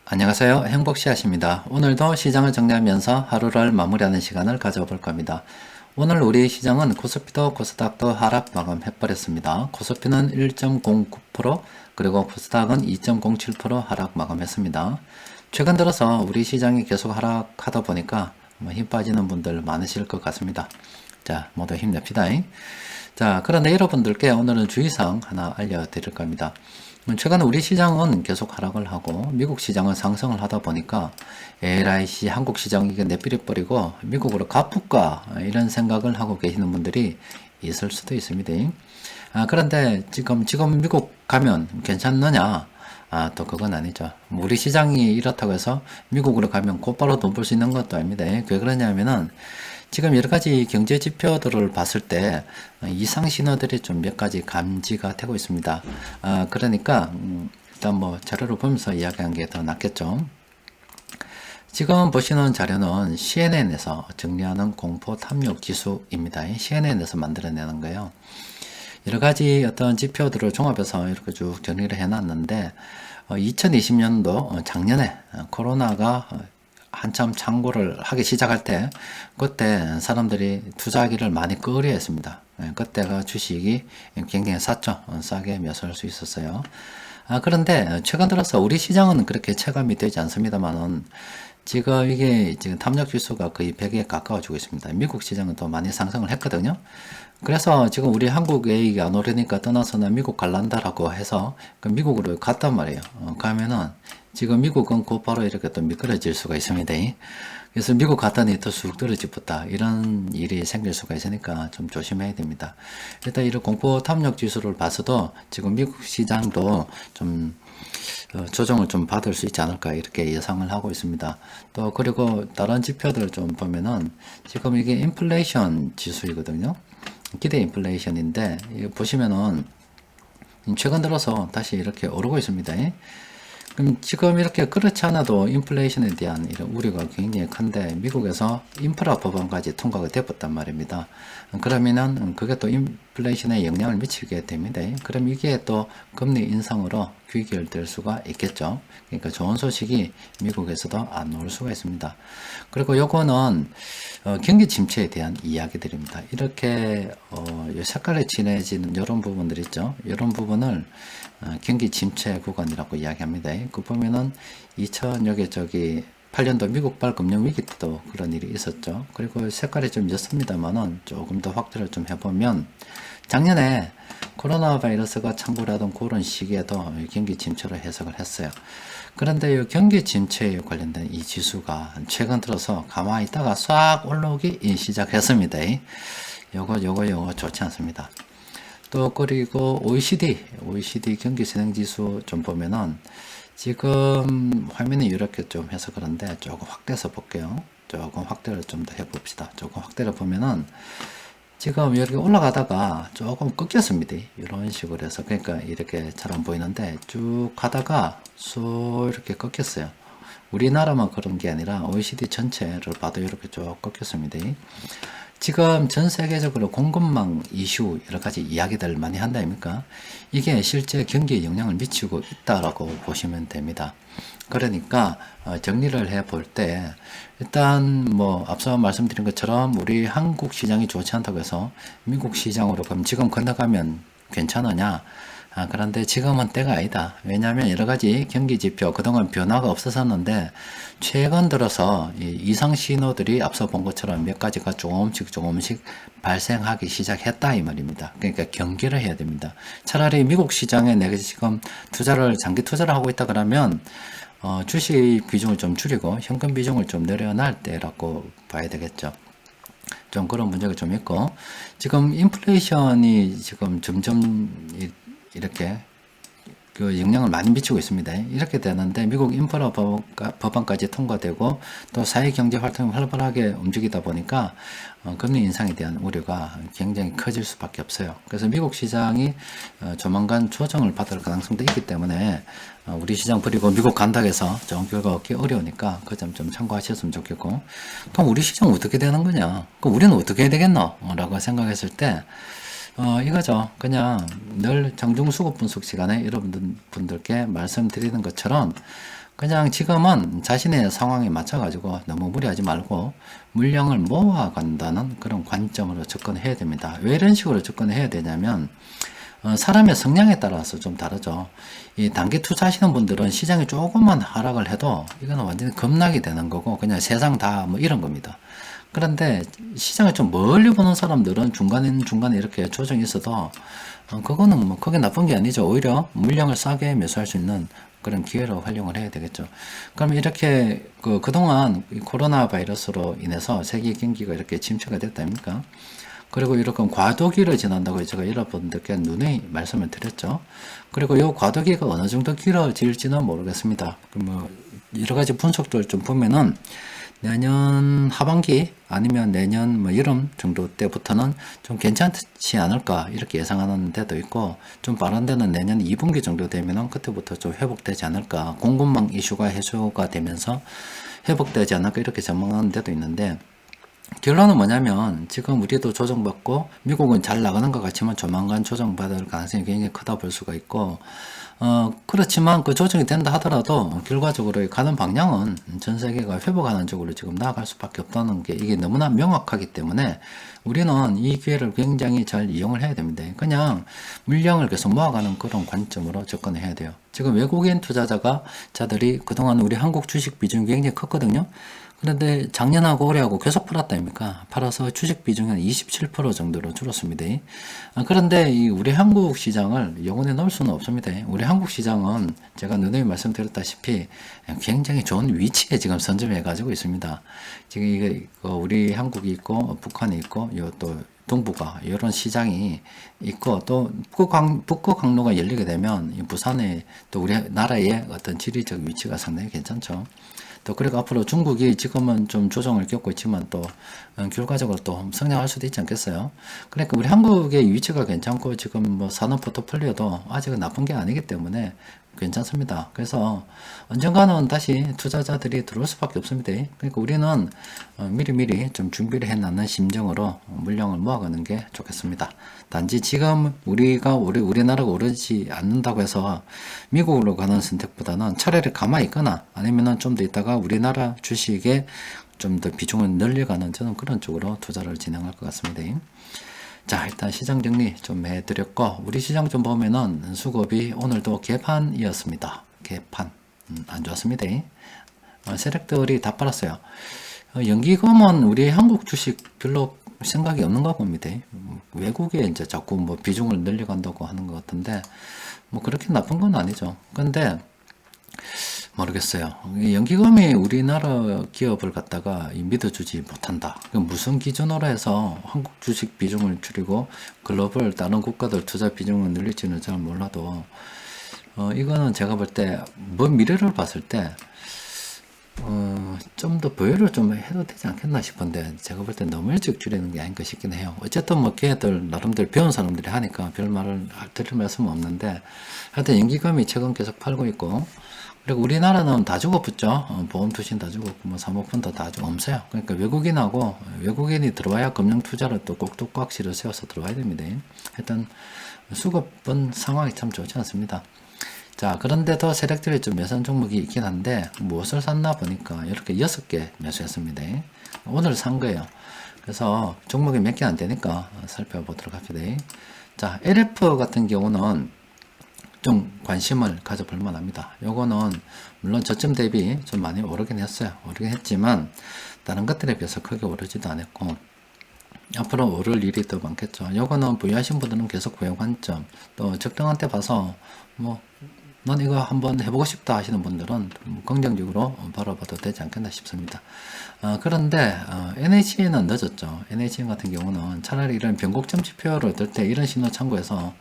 안녕하세요. 행복씨앗입니다. 오늘도 시장을 정리하면서 하루를 마무리하는 시간을 가져볼 겁니다. 오늘 우리 시장은 코스피도 코스닥도 하락 마감해버렸습니다. 코스피는 1.09%, 그리고 코스닥은 2.07% 하락 마감했습니다. 최근 들어서 우리 시장이 계속 하락하다 보니까 힘 빠지는 분들 많으실 것 같습니다. 자, 모두 힘냅시다. 자, 그런데 여러분들께 오늘은 주의사항 하나 알려드릴 겁니다. 최근 우리 시장은 계속 하락을 하고 미국 시장은 상승을 하다 보니까 LIC 한국 시장 이게 내비려 버리고 미국으로 가볼까 이런 생각을 하고 계시는 분들이 있을 수도 있습니다. 그런데 지금 미국 가면 괜찮느냐? 또 그건 아니죠. 우리 시장이 이렇다고 해서 미국으로 가면 곧바로 돈 벌 수 있는 것도 아닙니다. 왜 그러냐면은 지금 여러 가지 경제 지표들을 봤을 때 이상 신호들이 좀 몇 가지 감지가 되고 있습니다. 그러니까 일단 뭐 자료를 보면서 이야기하는 게 더 낫겠죠. 지금 보시는 자료는 CNN에서 정리하는 공포 탐욕 지수입니다. CNN에서 만들어내는 거예요. 여러 가지 어떤 지표들을 종합해서 이렇게 쭉 정리를 해놨는데 2020년도 작년에 코로나가 한참 창고를 하기 시작할 때 그때 사람들이 투자하기를 많이 꺼려했습니다. 그때가 주식이 굉장히 쌌죠. 싸게 매수할 수 있었어요. 그런데 최근 들어서 우리 시장은 그렇게 체감이 되지 않습니다만은 지금 이게 지금 탐욕 지수가 거의 100에 가까워지고 있습니다. 미국 시장은 또 많이 상승을 했거든요. 그래서 지금 우리 한국에 안 오르니까 떠나서는 미국 갈란다라고 해서 미국으로 갔단 말이에요. 가면은 지금 미국은 곧바로 이렇게 또 미끄러질 수가 있습니다. 그래서 미국 갔더니 또 쑥 떨어지겠다 이런 일이 생길 수가 있으니까 좀 조심해야 됩니다. 일단 이런 공포 탐욕 지수를 봐서도 지금 미국 시장도 좀 조정을 좀 받을 수 있지 않을까 이렇게 예상을 하고 있습니다. 또 그리고 다른 지표들 좀 보면은 지금 이게 인플레이션 지수이거든요. 기대 인플레이션인데 보시면은 최근 들어서 다시 이렇게 오르고 있습니다. 그럼 지금 이렇게 그렇지 않아도 인플레이션에 대한 이런 우려가 굉장히 큰데 미국에서 인프라 법안까지 통과가 되었단 말입니다. 그러면은 그게 또 인플레이션에 영향을 미치게 됩니다. 그럼 이게 또 금리 인상으로 귀결될 수가 있겠죠. 그러니까 좋은 소식이 미국에서도 안 나올 수가 있습니다. 그리고 요거는 경기 침체에 대한 이야기들입니다. 이렇게 색깔이 진해지는 이런 부분들 있죠. 이런 부분을 경기 침체 구간이라고 이야기합니다. 그 보면은 2000여개 8년도 미국발 금융위기 때도 그런 일이 있었죠. 그리고 색깔이 좀 옅습니다만은 조금 더 확대를 좀 해보면 작년에 코로나 바이러스가 창궐하던 그런 시기에도 경기 침체로 해석을 했어요. 그런데 이 경기 침체에 관련된 이 지수가 최근 들어서 가만히 있다가 싹 올라오기 시작했습니다. 요거 좋지 않습니다. 또 그리고 OECD 경기 진행 지수 좀 보면은 지금 화면이 이렇게 좀 해서 그런데 조금 확대해서 볼게요. 조금 확대를 좀 더 해봅시다. 조금 확대를 보면은 지금 이렇게 올라가다가 조금 꺾였습니다. 이런 식으로 해서 그러니까 이렇게 잘 안 보이는데 쭉 가다가 쑥 이렇게 꺾였어요. 우리나라만 그런 게 아니라 OECD 전체를 봐도 이렇게 쭉 꺾였습니다. 지금 전 세계적으로 공급망 이슈 여러 가지 이야기들 많이 한다 아닙니까? 이게 실제 경기에 영향을 미치고 있다라고 보시면 됩니다. 그러니까 정리를 해 볼 때 일단 뭐 앞서 말씀드린 것처럼 우리 한국 시장이 좋지 않다고 해서 미국 시장으로 그럼 지금 건너가면 괜찮으냐? 그런데 지금은 때가 아니다. 왜냐하면 여러 가지 경기 지표 그동안 변화가 없었었는데 최근 들어서 이 이상 신호들이 앞서 본 것처럼 몇 가지가 조금씩 발생하기 시작했다 이 말입니다. 그러니까 경계를 해야 됩니다. 차라리 미국 시장에 내가 지금 장기 투자를 하고 있다 그러면 주식 비중을 좀 줄이고 현금 비중을 좀 내려놓을 때라고 봐야 되겠죠. 좀 그런 문제가 좀 있고 지금 인플레이션이 지금 점점 이렇게 그 영향을 많이 미치고 있습니다. 이렇게 되는데 미국 인프라 법안까지 통과되고 또 사회 경제 활동이 활발하게 움직이다 보니까 금리 인상에 대한 우려가 굉장히 커질 수밖에 없어요. 그래서 미국 시장이 조만간 조정을 받을 가능성도 있기 때문에 우리 시장 버리고 미국 간다고 해서 좋은 결과 얻기 어려우니까 그 점 좀 참고하셨으면 좋겠고, 그럼 우리 시장 어떻게 되는 거냐? 그럼 우리는 어떻게 해야 되겠노? 라고 생각했을 때 이거죠. 그냥 늘 장중수급 분석 시간에 여러분들께 말씀드리는 것처럼 그냥 지금은 자신의 상황에 맞춰가지고 너무 무리하지 말고 물량을 모아간다는 그런 관점으로 접근해야 됩니다. 왜 이런 식으로 접근해야 되냐면 사람의 성향에 따라서 좀 다르죠. 이 단기 투자하시는 분들은 시장이 조금만 하락을 해도 이거는 완전히 급락이 되는 거고 그냥 세상 다 뭐 이런 겁니다. 그런데 시장을 좀 멀리 보는 사람들은 중간에 이렇게 조정이 있어도 그거는 뭐 그게 나쁜 게 아니죠. 오히려 물량을 싸게 매수할 수 있는 그런 기회로 활용을 해야 되겠죠. 그럼 이렇게 그동안 코로나 바이러스로 인해서 세계 경기가 이렇게 침체가 됐다 아닙니까? 그리고 이렇게 과도기를 지난다고 제가 여러분들께 누누이 말씀을 드렸죠. 그리고 이 과도기가 어느 정도 길어질지는 모르겠습니다. 뭐 여러 가지 분석들 좀 보면은 내년 하반기 아니면 내년 뭐 여름 정도 때부터는 좀 괜찮지 않을까 이렇게 예상하는 데도 있고 좀 빠른 데는 내년 2분기 정도 되면은 그때부터 좀 회복되지 않을까 공급망 이슈가 해소가 되면서 회복되지 않을까 이렇게 전망하는 데도 있는데 결론은 뭐냐면 지금 우리도 조정받고 미국은 잘 나가는 것 같지만 조만간 조정받을 가능성이 굉장히 크다 볼 수가 있고 그렇지만 그 조정이 된다 하더라도 결과적으로 가는 방향은 전 세계가 회복하는 쪽으로 지금 나아갈 수밖에 없다는 게 이게 너무나 명확하기 때문에 우리는 이 기회를 굉장히 잘 이용을 해야 됩니다. 그냥 물량을 계속 모아가는 그런 관점으로 접근해야 돼요. 지금 외국인 자들이 그동안 우리 한국 주식 비중이 굉장히 컸거든요. 그런데 작년하고 올해하고 계속 팔았다입니까? 팔아서 주식 비중이 한 27% 정도로 줄었습니다. 그런데 이 우리 한국 시장을 영원히 넣을 수는 없습니다. 우리 한국 시장은 제가 누누이 말씀드렸다시피 굉장히 좋은 위치에 지금 선점해 가지고 있습니다. 지금 이게 우리 한국이 있고 북한이 있고 또 동북아 이런 시장이 있고 또 북극 항로가 열리게 되면 부산에 또 우리 나라의 어떤 지리적 위치가 상당히 괜찮죠. 또 그리고 앞으로 중국이 지금은 좀 조정을 겪고 있지만 또 결과적으로 또 성장할 수도 있지 않겠어요. 그러니까 우리 한국의 위치가 괜찮고 지금 뭐 산업 포트폴리오도 아직은 나쁜 게 아니기 때문에 괜찮습니다. 그래서 언젠가는 다시 투자자들이 들어올 수밖에 없습니다. 그러니까 우리는 미리미리 좀 준비를 해놨는 심정으로 물량을 모아가는 게 좋겠습니다. 단지 지금 우리나라가 오르지 않는다고 해서 미국으로 가는 선택보다는 차라리 가만히 있거나 아니면은 좀 더 있다가 우리나라 주식에 좀 더 비중을 늘려가는 저는 그런 쪽으로 투자를 진행할 것 같습니다. 자, 일단 시장 정리 좀 해드렸고, 우리 시장 좀 보면은 수급이 오늘도 개판이었습니다. 개판. 안 좋았습니다. 세력들이 다 빨았어요. 연기금은 우리 한국 주식 별로 생각이 없는가 봅니다. 외국에 이제 자꾸 뭐 비중을 늘려간다고 하는 것 같은데, 뭐 그렇게 나쁜 건 아니죠. 근데, 모르겠어요. 연기금이 우리나라 기업을 갖다가 믿어주지 못한다. 무슨 기준으로 해서 한국 주식 비중을 줄이고 글로벌 다른 국가들 투자 비중을 늘릴지는 잘 몰라도 이거는 제가 볼 때 먼 미래를 봤을 때 좀 더 보유를 좀 해도 되지 않겠나 싶은데 제가 볼 때 너무 일찍 줄이는 게 아닌가 싶긴 해요. 어쨌든 뭐 걔들 나름대로 배운 사람들이 하니까 별 말을 드릴 말씀은 없는데 하여튼 연기금이 최근 계속 팔고 있고 그리고 우리나라는 다 죽어붙죠. 보험 투신 다 죽었고, 뭐 사모펀드 다 없어요. 그러니까 외국인이 들어와야 금융 투자를 또 꼭두꽉 실어 세워서 들어와야 됩니다. 일단 수급은 상황이 참 좋지 않습니다. 자, 그런데도 세력들이 좀 매수한 종목이 있긴 한데, 무엇을 샀나 보니까 이렇게 6개 매수했습니다. 오늘 산 거예요. 그래서 종목이 몇 개 안 되니까 살펴보도록 합니다. 자, LF 같은 경우는 좀 관심을 가져볼 만합니다. 요거는 물론 저점 대비 좀 많이 오르긴 했어요. 오르긴 했지만 다른 것들에 비해서 크게 오르지도 않았고 앞으로 오를 일이 더 많겠죠. 요거는 보유하신 분들은 계속 보유 관점 또 적당한 때 봐서 뭐 난 이거 한번 해보고 싶다 하시는 분들은 긍정적으로 바라봐도 되지 않겠나 싶습니다. 그런데 NHN은 늦었죠. NHN 같은 경우는 차라리 이런 변곡점 지표를 들 때 이런 신호 참고해서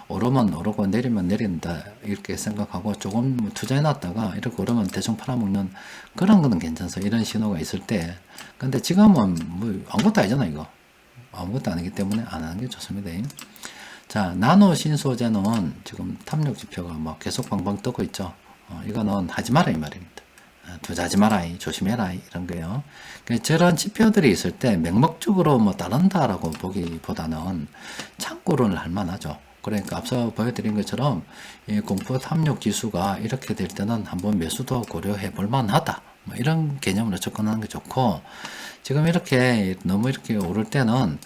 오르면 오르고 내리면 내린다 이렇게 생각하고 조금 투자해 놨다가 이렇게 오르면 대충 팔아먹는 그런 거는 괜찮아요. 이런 신호가 있을 때. 근데 지금은 뭐 아무것도 아니잖아 이거. 아무것도 아니기 때문에 안 하는 게 좋습니다. 자, 나노 신소재는 지금 탐욕 지표가 뭐 계속 방방 뜨고 있죠. 이거는 하지 마라 이 말입니다. 투자하지 마라, 조심해라 이런 거예요. 저런 지표들이 있을 때 맹목적으로 뭐 따른다라고 보기보다는 참고를 할 만하죠. 그러니까 앞서 보여드린 것처럼 이 공포 탐욕 지수가 이렇게 될 때는 한번 매수도 고려해 볼 만하다. 뭐 이런 개념으로 접근하는 게 좋고, 지금 이렇게 너무 이렇게 오를 때는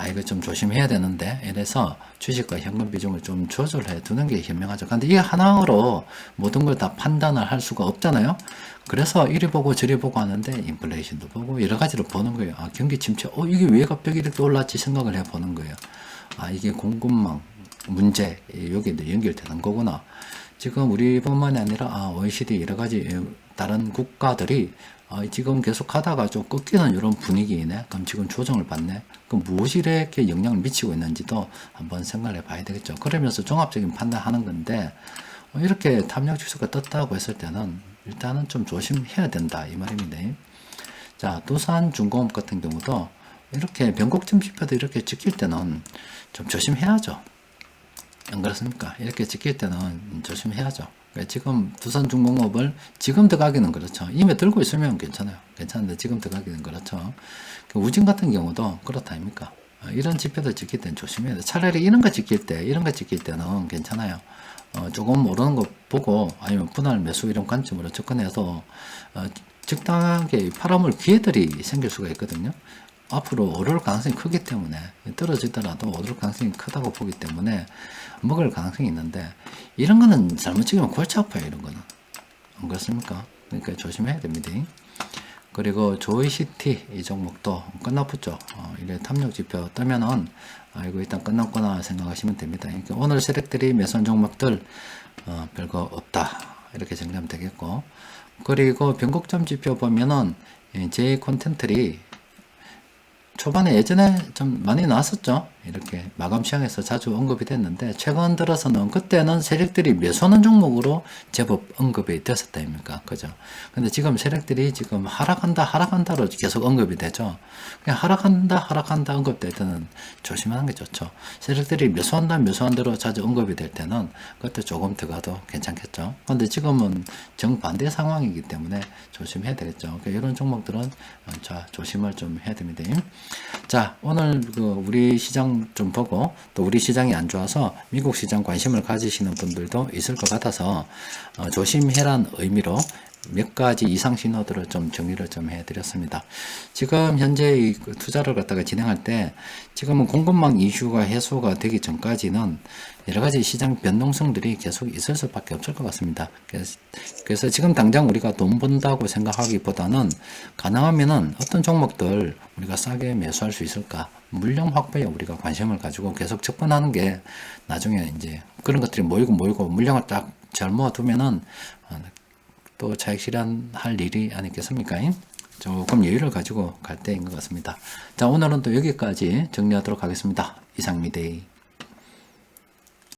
이거 좀 조심해야 되는데, 이래서 주식과 현금 비중을 좀 조절해 두는 게 현명하죠. 근데 이게 하나로 모든 걸 다 판단을 할 수가 없잖아요. 그래서 이리 보고 저리 보고 하는데, 인플레이션도 보고 여러 가지로 보는 거예요. 경기 침체, 이게 왜 갑자기 이렇게 올랐지 생각을 해 보는 거예요. 이게 공급망 문제, 여기 연결되는 거구나. 지금 우리뿐만이 아니라 OECD 여러 가지 다른 국가들이 지금 계속 하다가 좀 꺾이는 이런 분위기이네. 그럼 지금 조정을 받네. 그럼 무엇이 이렇게 영향을 미치고 있는지도 한번 생각을 해봐야 되겠죠. 그러면서 종합적인 판단하는 건데, 이렇게 탐욕 지수가 떴다고 했을 때는 일단은 좀 조심해야 된다 이 말입니다. 자, 두산중공업 같은 경우도 이렇게 변곡점 지표도 이렇게 찍힐 때는 좀 조심해야죠. 안 그렇습니까? 이렇게 찍힐 때는 조심해야죠. 그러니까 지금 두산중공업을 지금 들어가기는 그렇죠. 이미 들고 있으면 괜찮아요. 괜찮은데 지금 들어가기는 그렇죠. 우진 같은 경우도 그렇다 아닙니까? 이런 지표도 찍힐 때는 조심해야 돼. 차라리 이런 거 찍힐 때는 괜찮아요. 조금 오르는 거 보고 아니면 분할 매수 이런 관점으로 접근해서 적당하게 팔아먹을 기회들이 생길 수가 있거든요. 앞으로 오를 가능성이 크기 때문에, 떨어지더라도 오를 가능성이 크다고 보기 때문에 먹을 가능성이 있는데, 이런 거는 잘못 찍으면 골치 아파요. 이런 거는 안 그렇습니까? 그러니까 조심해야 됩니다. 그리고 조이시티 이 종목도 끝나붙죠. 이래 탐욕 지표 뜨면은 이거 일단 끝났구나 생각하시면 됩니다. 그러니까 오늘 세력들이 매수한 종목들 별거 없다 이렇게 정리하면 되겠고, 그리고 변곡점 지표 보면은 제 콘텐츠들이 초반에 예전에 좀 많이 나왔었죠. 이렇게 마감 시장에서 자주 언급이 됐는데, 최근 들어서는 그때는 세력들이 매수하는 종목으로 제법 언급이 됐었다 아닙니까? 그죠? 근데 지금 세력들이 지금 하락한다로 계속 언급이 되죠. 그냥 하락한다 언급될 때는 조심하는 게 좋죠. 세력들이 매수한다 대로 자주 언급이 될 때는 그때 조금 더 가도 괜찮겠죠. 근데 지금은 정반대 상황이기 때문에 조심해야 되겠죠. 그러니까 이런 종목들은 조심을 좀 해야 됩니다. 자, 오늘 우리 시장 좀 보고, 또 우리 시장이 안 좋아서 미국 시장 관심을 가지시는 분들도 있을 것 같아서 조심해란 의미로 몇 가지 이상 신호들을 좀 정리를 좀 해드렸습니다. 지금 현재 이 투자를 갖다가 진행할 때, 지금은 공급망 이슈가 해소가 되기 전까지는 여러 가지 시장 변동성들이 계속 있을 수밖에 없을 것 같습니다. 그래서 지금 당장 우리가 돈 번다고 생각하기보다는 가능하면은 어떤 종목들 우리가 싸게 매수할 수 있을까? 물량 확보에 우리가 관심을 가지고 계속 접근하는 게, 나중에 이제 그런 것들이 모이고 물량을 딱 잘 모아두면은 또 차익 실현할 일이 아니겠습니까? 조금 여유를 가지고 갈 때인 것 같습니다. 자, 오늘은 또 여기까지 정리하도록 하겠습니다. 이상입니다.